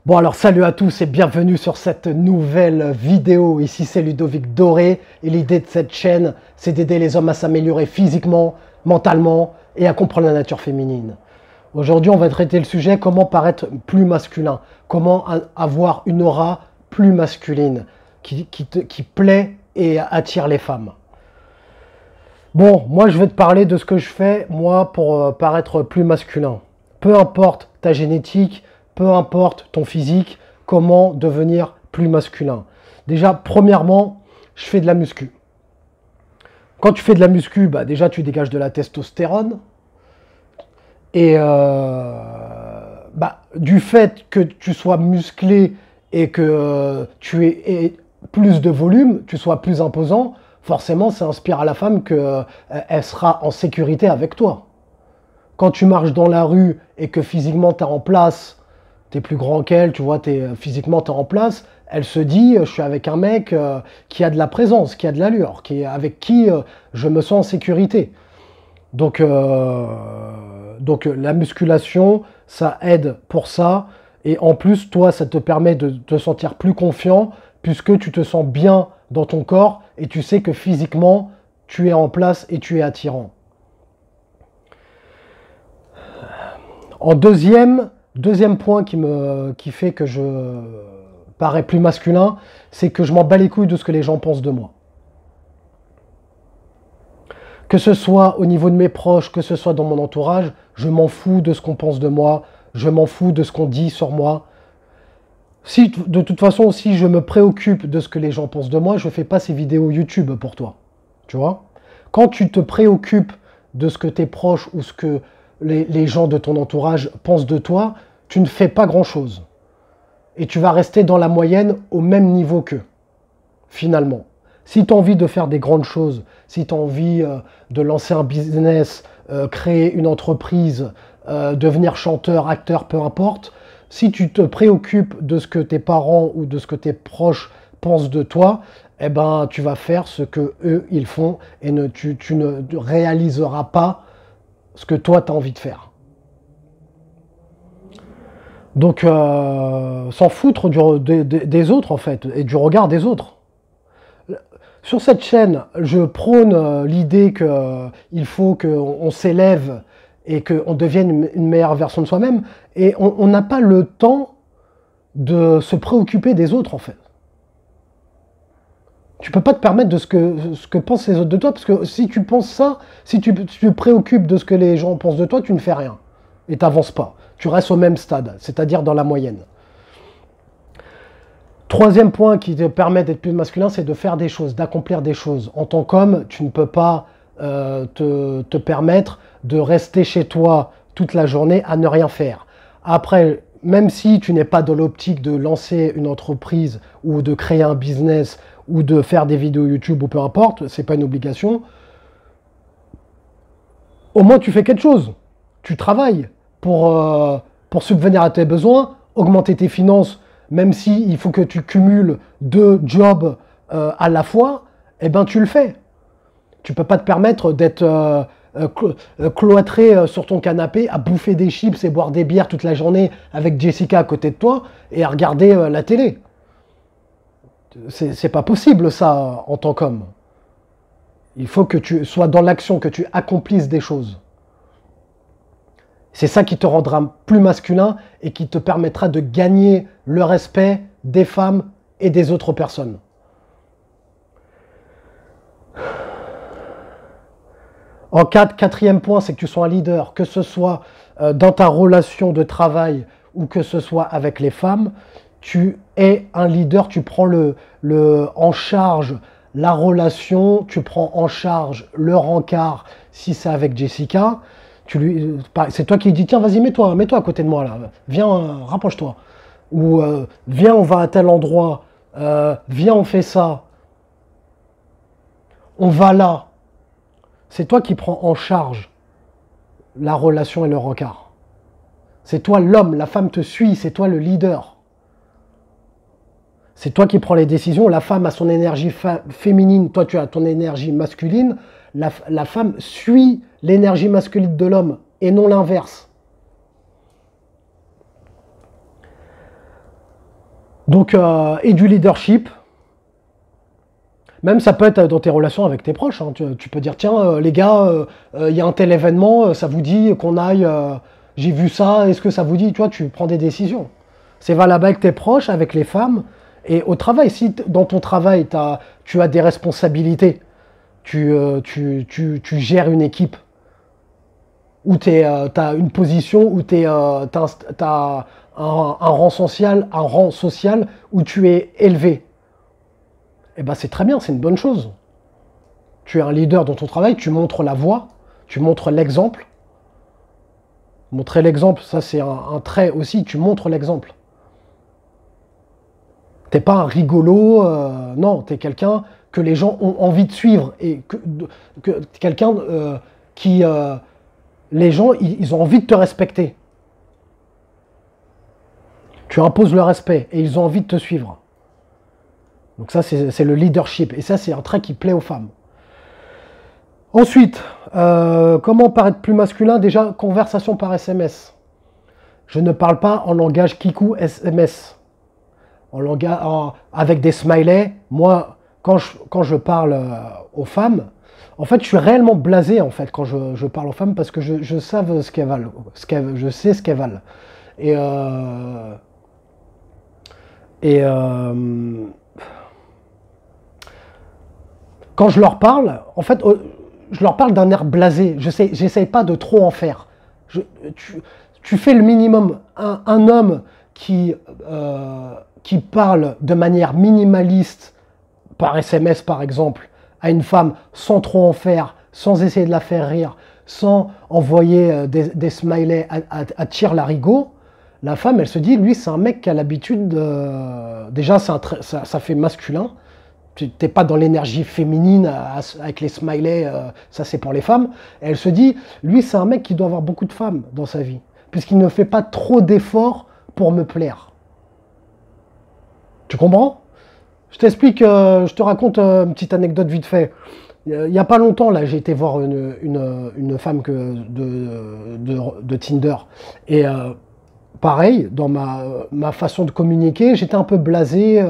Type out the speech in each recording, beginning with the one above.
Bon alors salut à tous et bienvenue sur cette nouvelle vidéo. Ici c'est Ludovic Doré et l'idée de cette chaîne c'est d'aider les hommes à s'améliorer physiquement, mentalement et à comprendre la nature féminine. Aujourd'hui on va traiter le sujet comment paraître plus masculin, comment avoir une aura plus masculine qui plaît et attire les femmes. Bon, moi je vais te parler de ce que je fais moi pour paraître plus masculin. Peu importe ta génétique, peu importe ton physique, comment devenir plus masculin. Déjà, premièrement, je fais de la muscu. Quand tu fais de la muscu, bah, déjà tu dégages de la testostérone. Et du fait que tu sois musclé et que tu aies plus de volume, tu sois plus imposant, forcément ça inspire à la femme qu'elle sera en sécurité avec toi. Quand tu marches dans la rue et que physiquement tu es en place, tu es plus grand qu'elle, tu vois, physiquement tu es en place, elle se dit, je suis avec un mec qui a de la présence, qui a de l'allure, avec qui je me sens en sécurité. Donc la musculation, ça aide pour ça. Et en plus, toi, ça te permet de te sentir plus confiant puisque tu te sens bien dans ton corps et tu sais que physiquement, tu es en place et tu es attirant. En deuxième point qui fait que je parais plus masculin, c'est que je m'en bats les couilles de ce que les gens pensent de moi. Que ce soit au niveau de mes proches, que ce soit dans mon entourage, je m'en fous de ce qu'on pense de moi, je m'en fous de ce qu'on dit sur moi. Si, de toute façon, si je me préoccupe de ce que les gens pensent de moi, je ne fais pas ces vidéos YouTube pour toi. Tu vois? Quand tu te préoccupes de ce que tes proches ou ce que les gens de ton entourage pensent de toi, tu ne fais pas grand-chose. Et tu vas rester dans la moyenne au même niveau qu'eux, finalement. Si tu as envie de faire des grandes choses, si tu as envie de lancer un business, créer une entreprise, devenir chanteur, acteur, peu importe, si tu te préoccupes de ce que tes parents ou de ce que tes proches pensent de toi, eh ben, tu vas faire ce que eux ils font et tu ne réaliseras pas ce que toi tu as envie de faire. Donc, s'en foutre des autres en fait et du regard des autres. Sur cette chaîne, je prône l'idée qu'il faut qu'on s'élève et qu'on devienne une meilleure version de soi-même. Et on n'a pas le temps de se préoccuper des autres, en fait. Tu ne peux pas te permettre de ce que pensent les autres de toi, parce que si tu penses ça, si tu te préoccupes de ce que les gens pensent de toi, tu ne fais rien. Et tu n'avances pas. Tu restes au même stade, c'est-à-dire dans la moyenne. Troisième point qui te permet d'être plus masculin, c'est de faire des choses, d'accomplir des choses. En tant qu'homme, tu ne peux pas te permettre de rester chez toi toute la journée à ne rien faire. Après, même si tu n'es pas dans l'optique de lancer une entreprise ou de créer un business ou de faire des vidéos YouTube ou peu importe, ce n'est pas une obligation, au moins tu fais quelque chose. Tu travailles pour subvenir à tes besoins, augmenter tes finances. Même s'il faut que tu cumules 2 jobs à la fois, eh ben tu le fais. Tu ne peux pas te permettre d'être cloîtré sur ton canapé à bouffer des chips et boire des bières toute la journée avec Jessica à côté de toi et à regarder la télé. C'est pas possible ça en tant qu'homme. Il faut que tu sois dans l'action, que tu accomplisses des choses. C'est ça qui te rendra plus masculin et qui te permettra de gagner le respect des femmes et des autres personnes. Quatrième point, c'est que tu sois un leader, que ce soit dans ta relation de travail ou que ce soit avec les femmes, tu es un leader, tu prends en charge la relation, tu prends en charge le rencard si c'est avec Jessica. C'est toi qui lui dis, tiens, vas-y, mets-toi à côté de moi, là. Viens, rapproche-toi. Ou viens, on va à tel endroit. Viens, on fait ça. On va là. C'est toi qui prends en charge la relation et le rencard. C'est toi l'homme, la femme te suit, c'est toi le leader. C'est toi qui prends les décisions. La femme a son énergie féminine, toi tu as ton énergie masculine. La femme suit l'énergie masculine de l'homme et non l'inverse. Donc, et du leadership. Même ça peut être dans tes relations avec tes proches. Hein. Tu peux dire, tiens, les gars, il y a un tel événement, ça vous dit qu'on aille, j'ai vu ça, est-ce que ça vous dit? Tu vois, tu prends des décisions. C'est valable avec tes proches, avec les femmes, et au travail. Si dans ton travail, tu as des responsabilités, tu gères une équipe, où tu as une position, où tu as un rang social où tu es élevé. Eh ben c'est très bien, c'est une bonne chose. Tu es un leader dans ton travail, tu montres la voie, tu montres l'exemple. Montrer l'exemple, ça c'est un trait aussi, tu montres l'exemple. T'es pas un rigolo, non, tu es quelqu'un que les gens ont envie de suivre et que quelqu'un qui... les gens, ils ont envie de te respecter. Tu imposes le respect et ils ont envie de te suivre. Donc ça, c'est le leadership. Et ça, c'est un trait qui plaît aux femmes. Ensuite, comment paraître plus masculin? Déjà, conversation par SMS. Je ne parle pas en langage kikou SMS. Avec des smileys. Moi, quand je parle aux femmes, en fait, je suis réellement blasé en fait quand je parle aux femmes parce que je sais ce qu'elles valent. Je sais ce qu'elles valent. Quand je leur parle, en fait, je leur parle d'un air blasé. J'essaye pas de trop en faire. Tu fais le minimum. Un homme qui parle de manière minimaliste, par SMS par exemple, à une femme sans trop en faire, sans essayer de la faire rire, sans envoyer des smileys à tire-larigot, la femme, elle se dit, lui, c'est un mec qui a l'habitude de... Déjà, ça fait masculin. Tu n'es pas dans l'énergie féminine avec les smileys, ça c'est pour les femmes. Et elle se dit, lui, c'est un mec qui doit avoir beaucoup de femmes dans sa vie, puisqu'il ne fait pas trop d'efforts pour me plaire. Tu comprends? Je t'explique, je te raconte une petite anecdote vite fait. Il n'y a pas longtemps, là, j'ai été voir une femme de Tinder. Et pareil, dans ma façon de communiquer, j'étais un peu blasé.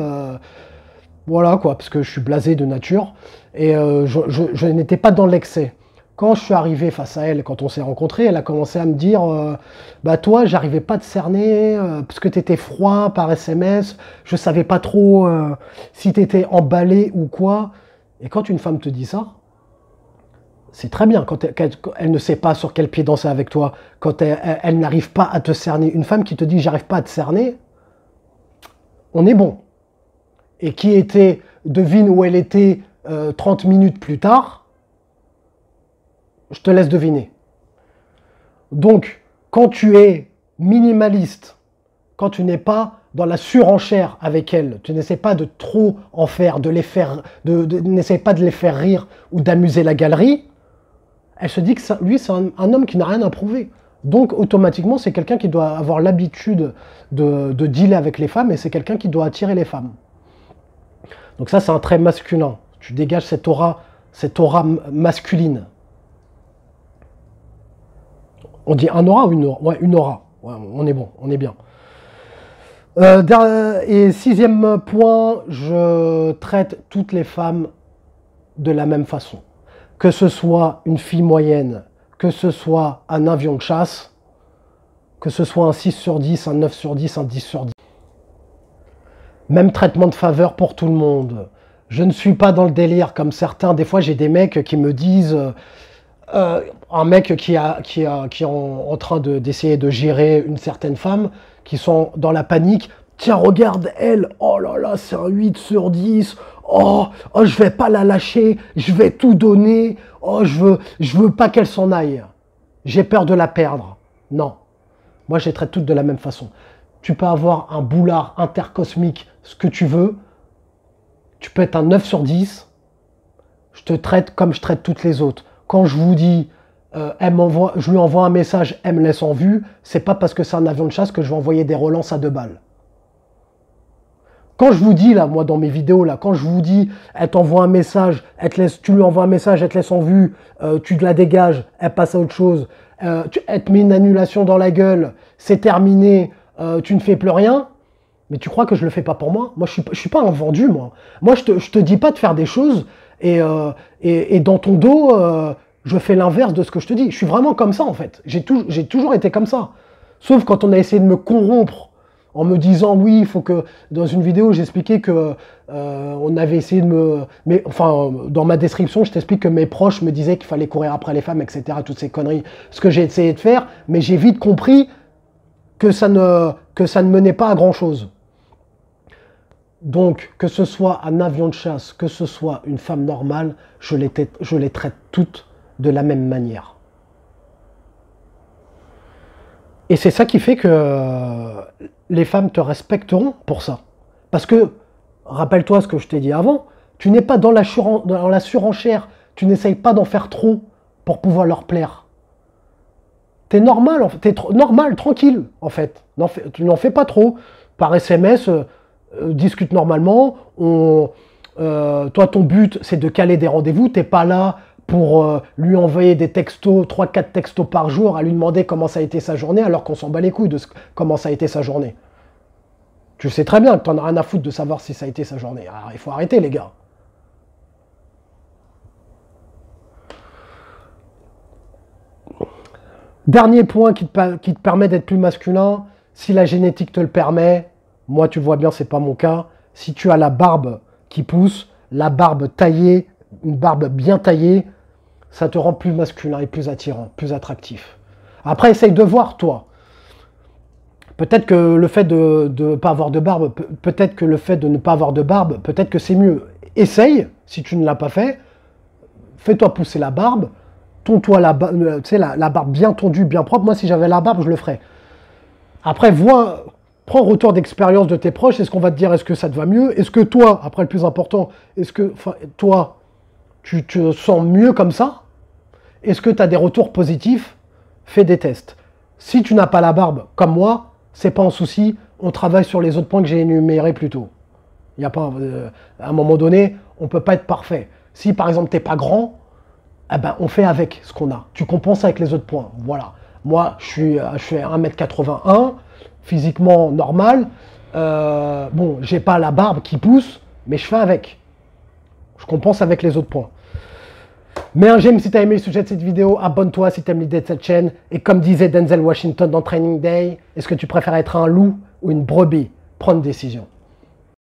Voilà quoi, parce que je suis blasé de nature. Et je n'étais pas dans l'excès. Quand je suis arrivé face à elle, quand on s'est rencontrés, elle a commencé à me dire bah toi, j'arrivais pas à te cerner parce que tu étais froid par SMS, je savais pas trop si tu étais emballé ou quoi. Et quand une femme te dit ça, c'est très bien. Quand elle ne sait pas sur quel pied danser avec toi, quand elle n'arrive pas à te cerner, une femme qui te dit j'arrive pas à te cerner, on est bon. Et qui était, devine où elle était 30 minutes plus tard, je te laisse deviner. Donc, quand tu es minimaliste, quand tu n'es pas dans la surenchère avec elle, tu n'essaies pas de trop en faire, n'essaie pas de les faire rire ou d'amuser la galerie, elle se dit que lui, c'est un homme qui n'a rien à prouver. Donc, automatiquement, c'est quelqu'un qui doit avoir l'habitude de dealer avec les femmes et c'est quelqu'un qui doit attirer les femmes. Donc ça, c'est un trait masculin. Tu dégages cette aura masculine. On dit un aura ou une aura? Ouais, une aura. Ouais, on est bon, on est bien. Et sixième point, je traite toutes les femmes de la même façon. Que ce soit une fille moyenne, que ce soit un avion de chasse, que ce soit un 6 sur 10, un 9 sur 10, un 10 sur 10. Même traitement de faveur pour tout le monde. Je ne suis pas dans le délire comme certains. Des fois, j'ai des mecs qui me disent... un mec qui est en train d'essayer de gérer une certaine femme, qui sont dans la panique. Tiens, regarde elle. Oh là là, c'est un 8 sur 10. Oh, je vais pas la lâcher. Je vais tout donner. Oh, je veux pas qu'elle s'en aille. J'ai peur de la perdre. Non. Moi, je les traite toutes de la même façon. Tu peux avoir un boulard intercosmique, ce que tu veux. Tu peux être un 9 sur 10. Je te traite comme je traite toutes les autres. Quand je vous dis, je lui envoie un message, elle me laisse en vue, c'est pas parce que c'est un avion de chasse que je vais envoyer des relances à 2 balles. Quand je vous dis, là, moi, dans mes vidéos, là, quand je vous dis, elle t'envoie un message, tu lui envoies un message, elle te laisse en vue, tu la dégages, elle passe à autre chose, elle te met une annulation dans la gueule, c'est terminé, tu ne fais plus rien, Mais tu crois que je le fais pas pour moi? Moi, je suis pas un vendu, moi. Moi, je te dis pas de faire des choses et dans ton dos, je fais l'inverse de ce que je te dis. Je suis vraiment comme ça, en fait. J'ai toujours été comme ça. Sauf quand on a essayé de me corrompre en me disant, oui, il faut que... Dans une vidéo, j'expliquais que on avait essayé de me... Mais, enfin, dans ma description, je t'explique que mes proches me disaient qu'il fallait courir après les femmes, etc. Toutes ces conneries. Ce que j'ai essayé de faire, mais j'ai vite compris que ça ne menait pas à grand-chose. Donc, que ce soit un avion de chasse, que ce soit une femme normale, je les traite toutes de la même manière. Et c'est ça qui fait que les femmes te respecteront pour ça. Parce que, rappelle-toi ce que je t'ai dit avant, tu n'es pas dans la surenchère, tu n'essayes pas d'en faire trop pour pouvoir leur plaire. T'es normal, t'es normal, tranquille, en fait. Tu n'en fais pas trop. Par SMS, discute normalement. Toi, ton but, c'est de caler des rendez-vous. T'es pas là pour lui envoyer des textos, 3-4 textos par jour, à lui demander comment ça a été sa journée, alors qu'on s'en bat les couilles de comment ça a été sa journée. Tu sais très bien que t'en as rien à foutre de savoir si ça a été sa journée. Alors, il faut arrêter, les gars. Dernier point qui te permet d'être plus masculin, si la génétique te le permet, moi tu le vois bien, c'est pas mon cas, si tu as la barbe qui pousse, la barbe taillée, une barbe bien taillée, ça te rend plus masculin et plus attirant, plus attractif. Après, essaye de voir, toi. Peut-être que le fait de ne pas avoir de barbe, peut-être que le fait de ne pas avoir de barbe, peut-être que c'est mieux. Essaye, si tu ne l'as pas fait, fais-toi pousser la barbe, tonds-toi la barbe bien tondue, bien propre. Moi, si j'avais la barbe, je le ferais. Après, prends retour d'expérience de tes proches. Est-ce qu'on va te dire, est-ce que ça te va mieux? Est-ce que toi, après le plus important, est-ce que toi, tu te sens mieux comme ça? Est-ce que tu as des retours positifs? Fais des tests. Si tu n'as pas la barbe, comme moi, c'est pas un souci. On travaille sur les autres points que j'ai énumérés plus tôt. Il y a pas, à un moment donné, on ne peut pas être parfait. Si, par exemple, tu n'es pas grand, eh ben, on fait avec ce qu'on a. Tu compenses avec les autres points. Voilà. Moi, je suis 1m81, physiquement normal. Bon, j'ai pas la barbe qui pousse, mais je fais avec. Je compense avec les autres points. Mets un j'aime si tu as aimé le sujet de cette vidéo. Abonne-toi si tu aimes l'idée de cette chaîne. Et comme disait Denzel Washington dans Training Day, est-ce que tu préfères être un loup ou une brebis? Prends une décision.